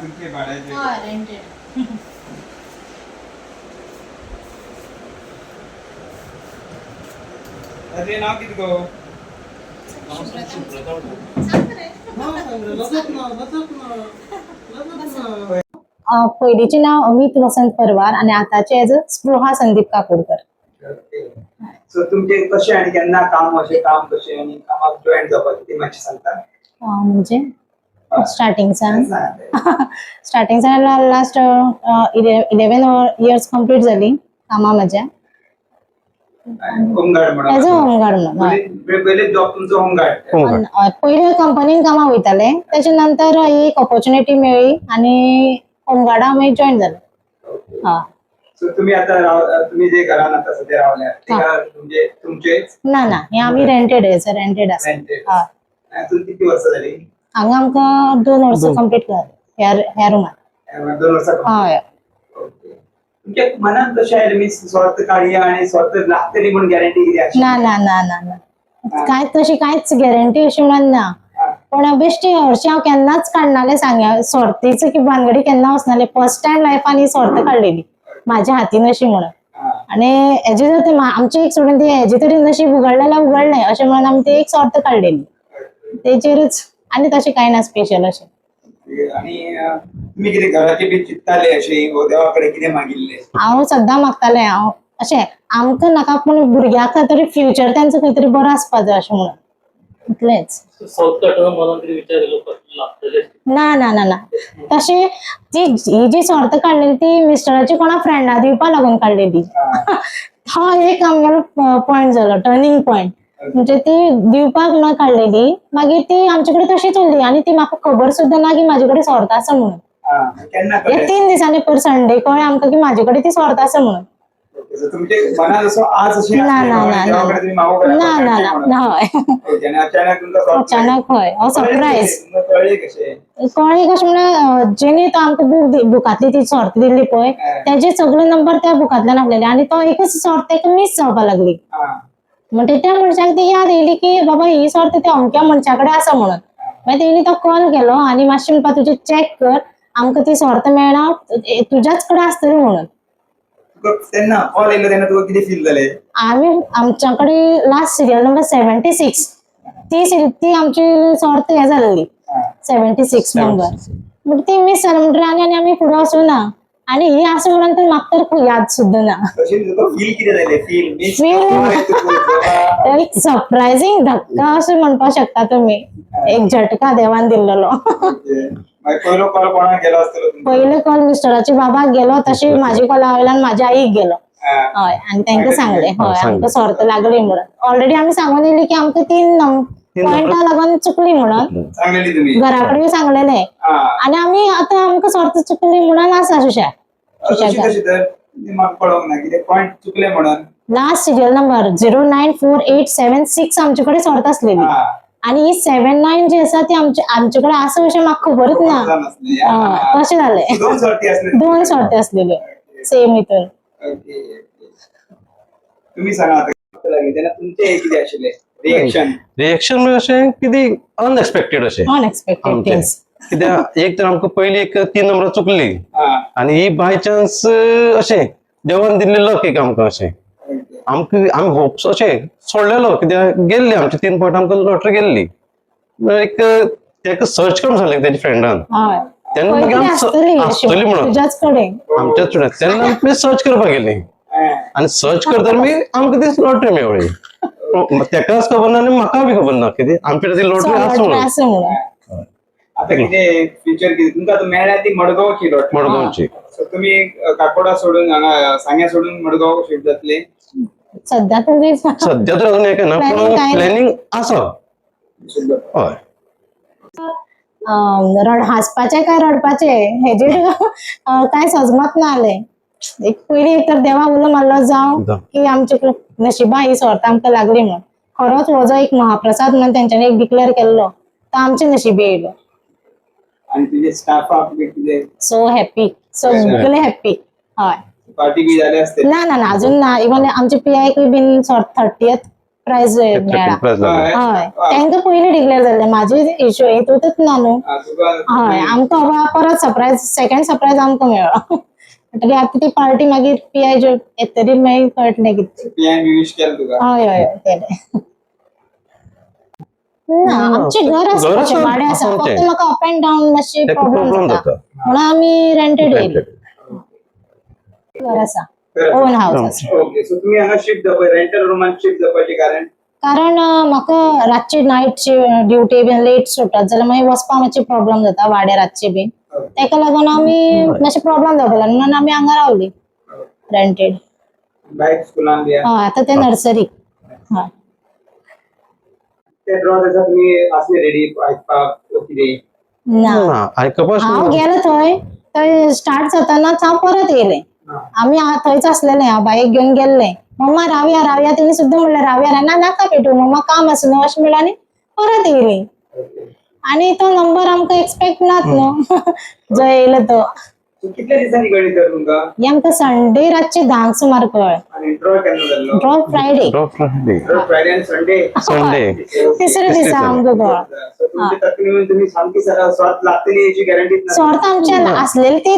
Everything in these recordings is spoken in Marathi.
तुमचे भाड्याचे हा रेंटेड. त्याचे नाव किती गो? पहिलीचे नाव अमित वसंत परवार आणि आताचे एज स्पृहा संदीप काकोडकर. सो तुमचे कसे आणि केन्ना काम असे काम कसे आणि कामाक जॉईन जावपाक ती मातशी सांगता? म्हणजे स्टार्टिंगसान लास्ट 11 इयर्स कंप्लीट झाली कामा माझ्या होमगार्ड म्हणून. एज अ होमगार्ड म्हणून. पहिले जॉब तुमचा होमगार्ड. पहिले कंपनीन कामा वयताले त्याच्या नंतर एक ऑपॉर्च्युनिटी मेळ्ळी आणि होमगार्डा आम्ही जॉईन झाले. हा. सो तुम्ही आता तुम्ही जे घरात आता सध्या रावल्या ते म्हणजे तुमचे ना हे आम्ही रेंटेड आसा. हा. अजून किती वर्ष झाली? हांगा आमकां 2 वर्ष कंप्लीट जाली ह्या रुमात. 2 वर्ष. हय. तुमच्या मनात कशें आयलें मीन्स स्वार्थ काडया आणि स्वार्थ लागतली म्हणून गॅरंटी किती अशी? ना कांयच तशी कांयच गॅरंटी अशी म्हणून ना. पण बेश्टी हरशी हांव केन्नाच काडनाले सांगया स्वार्थीची की भानगडी केन्ना वचनाले. फर्स्ट टायम लायफान ही स्वार्थ काडलेली माझ्या हातीन अशी म्हणून. आणि हेजे जर ते आमचे एक सोडून ती हेजे तरी नशीब उगडलें अशें म्हणून आमी ती एक स्वार्थ काडलेली तेचेरच आणि तशें कांय ना स्पेशल अशें. आणि तुम्ही किती घराचे बी चित्ताले अशे देवाकडे किती मागिल्ले? हांव सद्दां मागतालें हांव अशें आमकां नाका पूण भुरग्याक तरी फ्युचर तेंचो खंय तरी बरो आसपा जाय अशें म्हणून इतलेंच. ना तशी ही जी स्वार्थ काडलेली ती मिस्टराची कोणा फ्रेंडा दिवपा लागून काडलेली. हो एक आमगेलो पॉइंट जालो टर्निंग पॉइंट. म्हणजे ती दिवपाक न काडलेली मागीर ती आमचे कडेन तशीच उरली आणि ती म्हाका खबर सुद्दां ना की म्हाजे कडेन स्वार्थ आसा म्हणून. एक 3 दिसांनी पर संडे कळ्ळें आमकां की म्हाजे कडेन ती स्वार्थ आसा म्हणून. तुमचे मनात असं आज अशी ना अचानक हय सरप्राईज कळले कशे म्हणल्यार जेणे तो आमकां बुकांतली ती स्वार्थ दिल्ली पळय तेजे सगळे नंबर त्या बुकांतल्यान आसलेले आणि तो एकच स्वार्थ ताका मिस जावपा लागली. म्हणजे त्या मनशाक ती याद येयली की बाबा ही स्वार्थ त्या अमक्या मनशा कडेन आसा म्हणून. मागीर तेणी तो कॉल केलो आणि मातशें म्हणपा तुजें चॅक कर आमकां ती स्वार्थ मेळना तुज्याच कडेन आसतली म्हणून. तेन्ना कॉल येयलो तेन्ना तुका कितें फील जालें? आमी आमच्या कडेन लास्ट सिरियल नंबर 76 ती आमची स्वार्थ हे जाल्ली 76 नंबर. म्हणजे ती मिस जाली म्हणटरी आनी आमी फुडें वचूं ना आणि ही असं म्हणून तर म्हाका तर याद सुद्दां ना. फील कितें जालें? फील एक सरप्रायझिंग धक्का असं म्हणपाक शकता तुम्ही. एक झटका देवान दिल्लो. पहिलो कॉल कोणाक गेलो आसतलो? पहिले कॉल मिस्टराच्या बाबाक गेलो तशी माझी कॉल वयल्यान माझ्या आईक गेलो. हय आणि तांकां सांगले हय आमकां स्वार्थ लागली म्हणून. ऑलरेडी आमी सांगून येयली की आमकां 3 पॉइंटा लागून चुकली म्हणून सांगलेली तुम्ही घरा कडेन सांगलेले आणि आमी आतां आमकां स्वार्थ चुकली म्हणून आसा म्हाका कळोंक ना कितें पॉइंट चुकले म्हणून. लास्ट सिरियल नंबर 094876 आमचे कडेन स्वार्थ आसलेली आणि ही 79 जी आसा ती आमचे कडेन आसा अशें म्हाका खबरच ना. तशें जालें 2 स्वार्थी आसलेल्यो सेम हितून. तुम्ही सांगा तेन्ना तुमचे कितें आशिल्ले रिएक्शन म्हणजे अशें कितें अनएक्सपेक्टेड अशें अनएक्सपेक्टेड कित्याक एक तर आमकां पयली एक 3 नंबरां चुकली आणि ही बाय चान्स अशें देवान दिल्ली लक एक आमकां अशें आमी होप्स अशें सोडलेलो कित्याक गेल्ली आमचे 3 पॉइंट आमकां लॉटरी गेल्ली. एक तेका सर्च करून सांगलें तेच्या फ्रेंडान तेन्ना आसतली म्हणून आमच्याच कडेन तेन्ना आमी सर्च करपाक गेली आणि सर्च करतना आमकां ती लॉटरी मेळ्ळी. तेकाच खबर ना आणि म्हाका बी खबर ना कितें आमचे ती लॉटरी आसा म्हणून. आता कितें फ्युचर कितें तुमकां आतां मेळ्ळ्या ती मडगांवची लॉटरी. मडगांवची. सो तुमी काकोडा सोडून हांगा सांग्या सोडून मडगांव शिफ्ट जातले? सध्या तर अजून एक ना पूण प्लॅनिंग आसा. हय हांसपाचे काय रडपाचे हेजेर काय सजमत ना आले. एक पयली एक तर देवा उलो मारलो जावं की आमचे नशिबा ही स्वार्थ आमकां लागली म्हणून. खरोच हो जो एक महाप्रसाद म्हणून तेंच्यांनी एक डिक्लेअर केल्लो तो आमचे नशिबी येयलो. आणि तुझे स्टाफाक बी कितें सो हॅपी सगळे हॅपी. हय पार्टी बी जाले असते? ना अजून ना. इवन आमचे PI बीन 30th प्राइज मेळ्ळा प्राइज लागला. हय तांकां पयलीं डिक्लेअर जाल्लें म्हाजे इश्यू येतूच ना न्हू हय आमकां बाबा परत सरप्राइज सेकंड सरप्राइज आमकां मेळ्ळो म्हणटकीर आतां ती पार्टी मागीर पिआय येतरी मागीर कळटलें कितें पियान विश केलं तुका हय हय केलें ना आमचे घर आसा घर तशें आसा, भाडें आसा आसा फक्त तें. म्हाका अप एंड डावन मातशें तेका प्रॉब्लेम problem जाता जाता. म्हणून आमी रेंटेड येयली घर आसा ओन हाऊस आसा ओके सो तुम्ही हांगा शिफ्ट जावपाक रेंटल रूमान शिफ्ट जावपाचें कारण कारण म्हाका रातची नायट ड्युटी बीन लेट सुटत जाल्यार मागीर वचपाक मातशी प्रॉब्लेम जाता वाड्या रातची बीन तेका लागून आमी मातशें प्रॉब्लेम जावपाक लागलो म्हणून आमी हांगा रावली रेंटेड बायक स्कुलान बी हय आतां ते नर्सरीक हय ते ड्रॉ आसा तुम्ही असले रेडी आयकपाक कितें ना आयकपाक हांव गेलो थंय स्टार्ट जातानाच हांव परत येयलें आमी थंयच आसलेलें हांव बाईक घेवन गेल्लें मम्मा रावया रावया तेणी सुद्दां म्हणलें रावया ना नाका पेटू मम्मा काम आसा न्हू अशें म्हणलें आनी परत येयलीं आनी तो नंबर आमकां एक्सपेक्ट नात न्हू जो येयलो तो कितल्या दिसांनी कळ्ळी तर तुमकां ही आमकां संडे रातची 10 सुमार कळ्ळें आणि ड्रॉ केन्ना जाल्लो ड्रॉ फ्रायडे ड्रॉ फ्रायडे आणि संडे संडे तिसरे दिसा आमकां कळ्ळें सो तुमचे तकलीफ तुम्ही सामकी स्वार्थ लागतली याची गॅरंटी स्वार्थ आमच्या आसलेली ती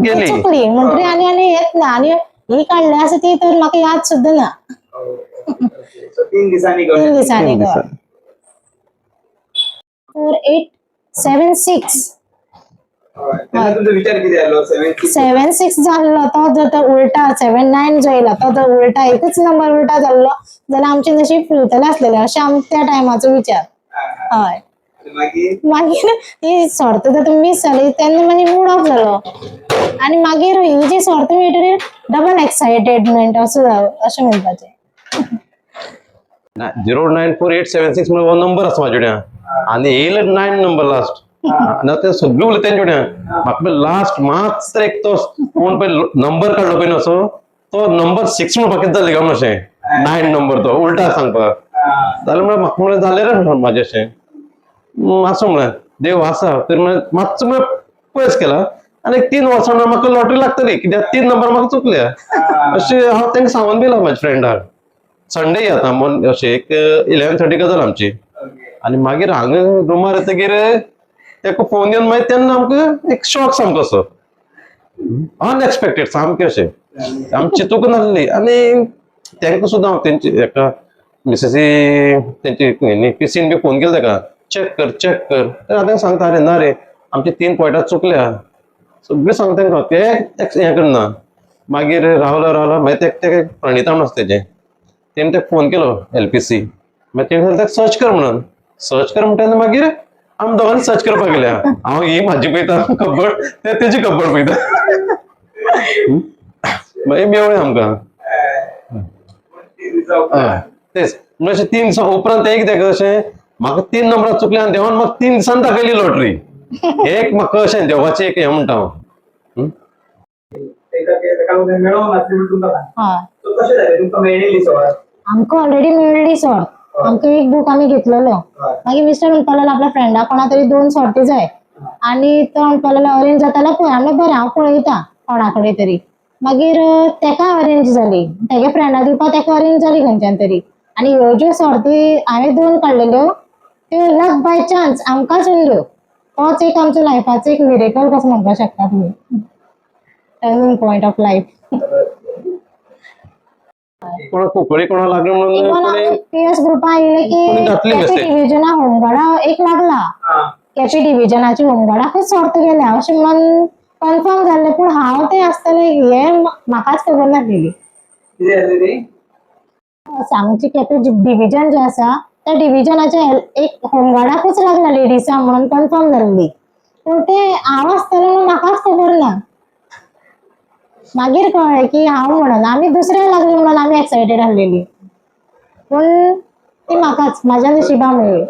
गेली. चुकली म्हणटरी आनी येत ना आनी ही काडली आसा ती तर म्हाका याद सुद्दां ना सो 3 दिसांनी 3 कळ्ळें दिसांनी कळ्ळें 4876 तेन्ना तुमचो विचार कितें जालो 76 जाल्लो तो जर तो उलटा 79 जो येयलो तो जर उलटा एकूच नंबर उलटा जाल्लो जाल्यार आमचें नशीब फुलतलें आसलेलें अशें आम त्या टायमाचो विचार हय मागीर ती सर्त जर मिस जाली तेन्ना मागीर मूड ऑफ जालो आनी मागीर ही जी सर्त मेळटरी डबल एक्सायटेडमेंट असो अशें म्हणपाचें 094876 म्हणून हो नंबर आसा म्हाजे कडेन आनी येयलो 9 नंबर लास्ट ना ते सगळे उलय तेंचे कडेन म्हाका लास्ट मात्र एक तो कोण पळय नंबर काडलो पळय असो तो नंबर 6 म्हणपाक कितें जालें काय म्हणून अशें 9 नंबर तो उलटा सांगपाक जाल्यार म्हाका म्हणलें जालें रे म्हाजें अशें असो म्हणलें देव आसा तर मातसो पयस केला आनी 3 वर्सां म्हाका लॉटरी लागतली कित्याक 3 नंबर म्हाका चुकल्या अशें हांव तांकां सांगून दिला म्हाज्या फ्रेंडाक संडे आतां अशें एक 11:30 गजाल आमची आनी मागीर हांगा रुमार येतकीर तेका फोन येवन मागीर तेन्ना आमकां एक शॉक सामको असो अनएक्सपेक्टेड सामकें अशें आमची चिंतूंक नासली आनी तांकां सुद्दां हांव तेंची एका मिसेसी तेंची पिसीन बी फोन केलो ताका चॅक कर तर हांव तांकां सांगता अरे ना रे आमची 3 पॉयंटां चुकल्या सगळें सांगता तांकां ते हें करना मागीर रावलो मागीर तेका प्रणिता म्हणून आसा तेजें तेणें ताका फोन केलो LPC मागीर तेणें सांगलें ताका सर्च कर म्हणून सर्च कर म्हणटा मागीर आमी दोगांनी सर्च करपाक गेले हांव ही म्हाजी पळयता कबड ते तेजी कबड पळयता मागीर मेवळें आमकां तेच म्हणजे अशें 3 दिसां उपरांत एक तेका अशें म्हाका 3 नंबरां चुकल्या आनी देवान म्हाका 3 दिसांनी दाखयली लॉटरी एक म्हाका अशें देवाचें एक हें म्हणटा हांव आमकां ऑलरेडी मेळ्ळी सॉर्ट आमकां एक बूक आमी घेतलेलो मागीर मिस्टर म्हणपाक लागलो आपल्या फ्रेंडा कोणा तरी 2 सॉर्टी जाय आनी तो म्हणपाक लागलो अरेंज जाता जाल्यार पळय आमी बरें हांव पळयता कोणा कडेन तरी मागीर तेका अरेंज जाली तेगे फ्रेंडा दिवपाक तेका अरेंज जाली खंयच्यान तरी आनी ह्यो ज्यो सर्ती हांवें 2 काडलेल्यो त्यो लक बाय चान्स आमकांच उरल्यो तोच एक आमचो लायफाचो एक मिरेकल कसो म्हणपाक शकता तुमी टर्निंग पॉयंट ऑफ लायफ कोणा कोंकणी कोणा लागले म्हणून पीएस ग्रुपा येयले की केपी डिव्हिजना होमगार्डा एक लागला केपी डिव्हिजनाची होमगार्डाकूच सर्त गेल्या अशें म्हणून कन्फर्म जाल्लें पूण हांव तें आसतलें हें म्हाकाच खबर नासलेली आमची केपी डिव्हिजन जें आसा त्या डिव्हिजनाच्या एक होमगार्डाकूच लागला लेडिसां म्हणून कन्फर्म जाल्ली पूण तें हांव आसतलें म्हणून म्हाकाच खबर ना मागीर कळ्ळें की हांव म्हणून आमी दुसऱ्या लागली म्हणून आमी एक्सायटेड आसलेली पूण ती म्हाकाच म्हाज्या नशिबान मेळ्ळी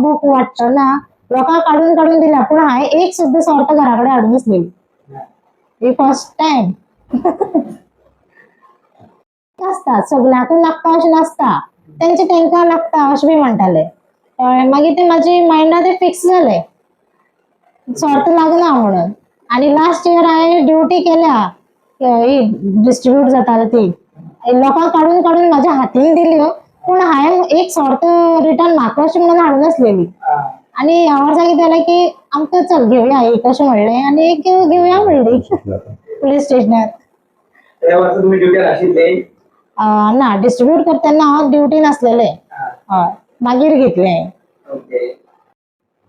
बूक वाटतना लोकांक काडून दिल्या पूण हांवें एक सुद्दां सर्त घरा कडेन हाडून नासलेली ही फर्स्ट टायम आसता सगळ्यांकूच लागता अशें नासता तांकां लागता अशें बी म्हणटाले मागीर ते म्हाजे मायंडान ते फिक्स जालें सर्त लागना म्हणून आनी लास्ट इयर हांवें ड्युटी केल्या ही डिस्ट्रीब्यूट जाताली ती लोकांक काडून म्हाज्या हातीन दिल्यो पूण हांवें एक सर्त रिटर्न म्हाका अशी म्हणून हाडून आसलेली आणि ह्या वर्सा कितें जालें की आमकां चल घेवया एक अशें म्हणलें आणि एक घेवया म्हणली पुलीस स्टेशनार. त्या वर्सा तुम्ही ड्युटीर आशिल्ले? ना डिस्ट्रीब्यूट करतना हांव ड्युटीन आसलेलें. हय मागीर घेतलें हांवें. ओके.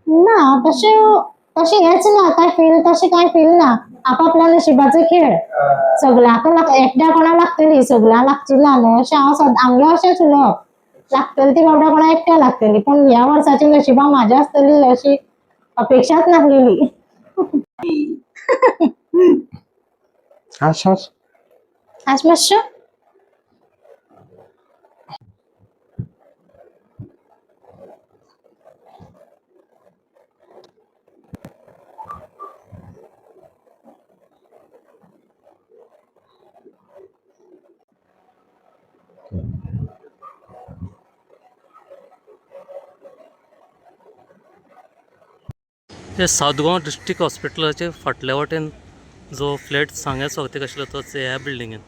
ना तशें हेच ना काय फील तशें काय फील ना. आपापल्या नशिबाचो खेळ. सगळ्याक एकट्या कोणा लागतली सगळ्यांक लागची ना न्हू अशें हांगलें अशेंच उलोवप. लागतली ती बाबडा कोणा एकट्या लागतली पण ह्या वर्साची नशिबा म्हाज्या आसतली अशी अपेक्षाच नासलेली. आज मातशें हे सातगांव डिस्ट्रिक्ट हॉस्पिटलाचे फाटल्या वाटेन जो फ्लॅट सांग्या चौथीक आशिल्लो तोच ह्या बिल्डिंगेन.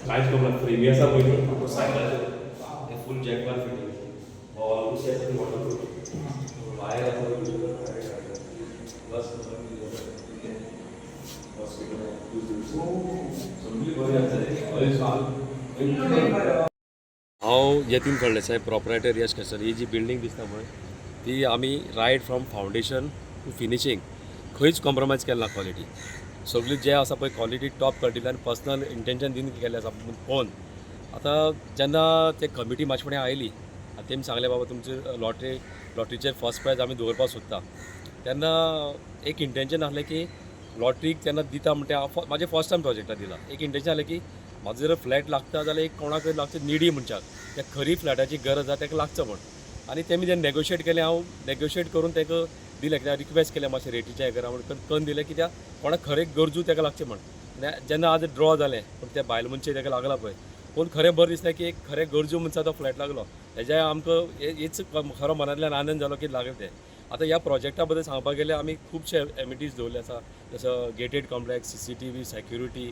कांयच कळना प्रिमियसा पयलीं सायकलाचेर फूल जॅकवाल फिटींग ऑलमोस्ट येता वॉटरप्रूफ भायर बस हांव यतीन फळदेसाय प्रॉपरायटर यश केसर. ही जी बिल्डींग दिसता पळय ती आमी right from foundation to finishing खंयच कॉम्प्रोमायज केला ना क्वॉलिटी. सगळी जे आसा पळय क्वॉलिटी टॉप क्वॉलिटींतल्यान पर्सनल इंटेंशन दिवन केल्लें आसा पळोवन आतां जेन्ना ते कमिटी म्हाजे फुडें आयली तेमी सांगलें बाबा तुमचे लॉटरीचेर फर्स्ट प्रायज आमी दवरपाक सोदता तेन्ना एक इंटेंशन आसलें की लॉटरीक तेन्ना दिता म्हणटा म्हाजें फर्स्ट टायम प्रोजेक्टाक दिला. एक इंटेंशन जालें की म्हाजो जर फ्लॅट लागता जाल्यार एक कोणाकय लागता निडी मनशाक त्या खरी फ्लॅटाची गरज आसा ताका लागचो म्हण. आनी तेमी जेन्ना नॅगोशिएट केलें हांव नॅगोशिएट करून ताका दिलें कित्याक रिक्वेस्ट केलें मातशें रेटीच्या हें करा म्हणून करून दिलें कित्याक कोणाक खरें गरजू ताका लागचें म्हण. जेन्ना आज ड्रॉ जालें पूण त्या बायल मनशे ताका लागला पळय पूण खरें बरें दिसलें की एक खरें गरजू मनशा तो फ्लॅट लागलो. हेज्या आमकां हेच खरो मनांतल्यान आनंद जालो की लागलें तें. आतां ह्या प्रोजेक्टा बद्दल सांगपाक गेल्यार आमी खुबशे एमिटीज दवरले आसा जसो गेटेड कॉम्प्लेक्स CCTV सेक्युरिटी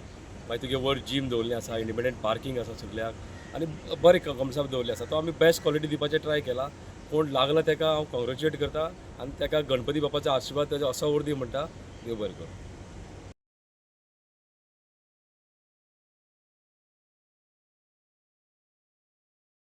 मागीर तुगे वर जीम दवरलें आसा इंडिपेंडंट पार्किंग आसा सगळ्याक आनी बरें कॉम्साप दवरले आसा. तो आमी बेस्ट क्वॉलिटी दिवपाचें ट्राय केला. कोण लागला ताका हांव कॉंग्रेच्युलेट करता आनी ताका गणपती बापाचो आशिर्वाद ताजो असो उरदी म्हणटा देव बरें करूं.